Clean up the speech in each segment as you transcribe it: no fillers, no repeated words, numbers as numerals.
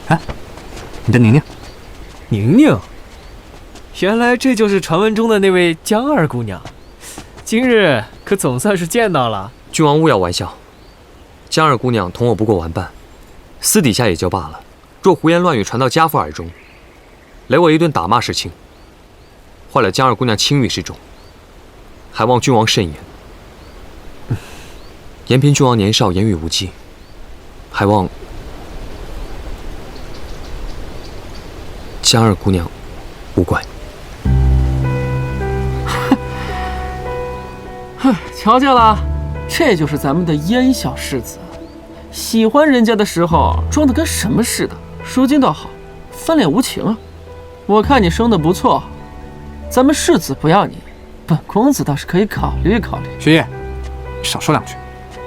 哎，你的宁宁。宁宁，原来这就是传闻中的那位江二姑娘，今日可总算是见到了。君王勿要玩笑，江二姑娘同我不过玩伴，私底下也就罢了，若胡言乱语传到家父耳中，雷我一顿打骂是轻，坏了江二姑娘清誉是重，还望君王慎言。延平君王年少，言语无忌，还望江二姑娘无怪。哼，瞧见了，这就是咱们的燕小世子，喜欢人家的时候装得跟什么似的，如今倒好，翻脸无情啊。我看你生得不错，咱们世子不要你，本公子倒是可以考虑考虑。雪夜，少说两句。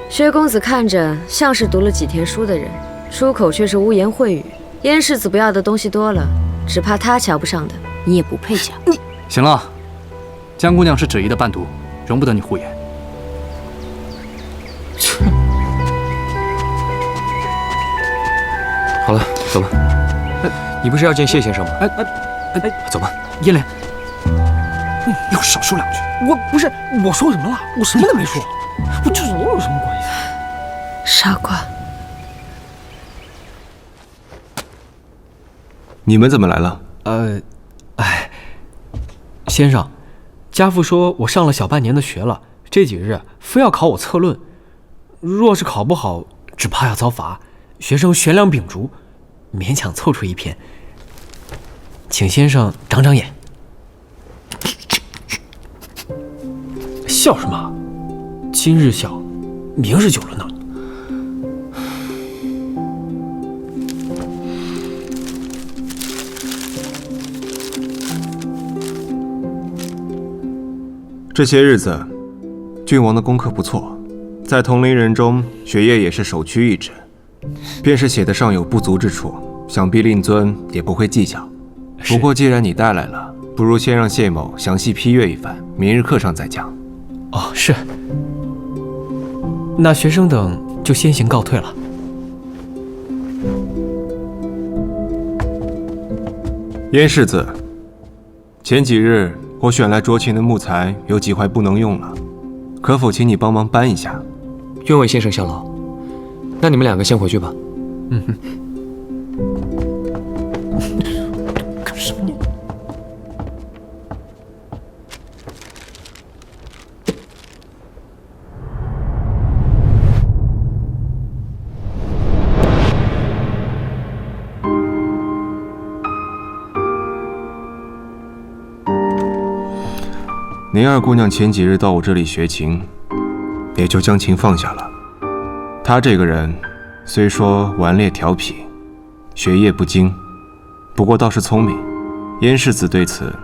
薛公子看着像是读了几天书的人，出口却是污言秽语。燕世子不要的东西多了，只怕他瞧不上的，你也不配讲。行了，江姑娘是芷怡的伴读，容不得你胡言。好了，走吧。你不是要见谢先生吗？走吧。叶莲，你要少说两句。我不是，我说什么了？我什么都没说，我这我有什么关系？傻瓜。你们怎么来了？先生，家父说我上了小半年的学了，这几日非要考我策论，若是考不好，只怕要遭罚。学生悬梁秉烛，勉强凑出一篇，请先生长长眼。笑什么？今日笑，明日酒了呢。这些日子，郡王的功课不错，在同龄人中，雪夜也是首屈一指。便是写得上有不足之处，想必令尊也不会计较。不过既然你带来了，不如先让谢某详细批阅一番，明日课上再讲。哦，是。那学生等就先行告退了。燕世子，前几日我选来酌情的木材有几块不能用了，可否请你帮忙搬一下？愿为先生效劳。那你们两个先回去吧。干什么你？宁二姑娘前几日到我这里学琴，也就将琴放下了。她这个人虽说顽劣调皮，学业不精，不过倒是聪明。燕世子对此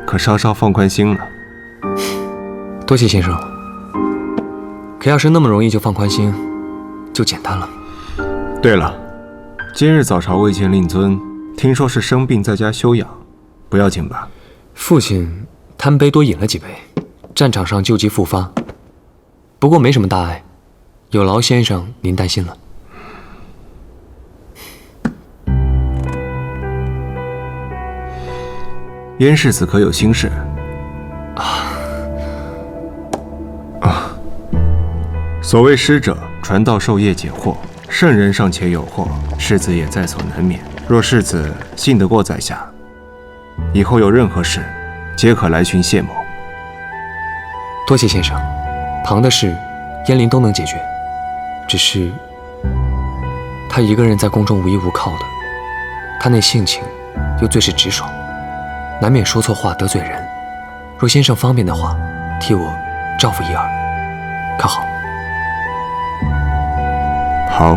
可稍稍放宽心了。多谢先生。可要是那么容易就放宽心，就简单了。对了，今日早朝未见令尊，听说是生病在家休养，不要紧吧？父亲贪杯多饮了几杯，战场上旧疾复发，不过没什么大碍，有劳先生您担心了。燕世子可有心事？所谓师者，传道授业解惑，圣人尚且有祸，世子也在所难免。若世子信得过在下，以后有任何事，皆可来寻谢某。多谢先生，旁的事，燕灵都能解决。只是他一个人在宫中无依无靠的，他那性情又最是直爽，难免说错话得罪人。若先生方便的话，替我照拂一二，可好？好。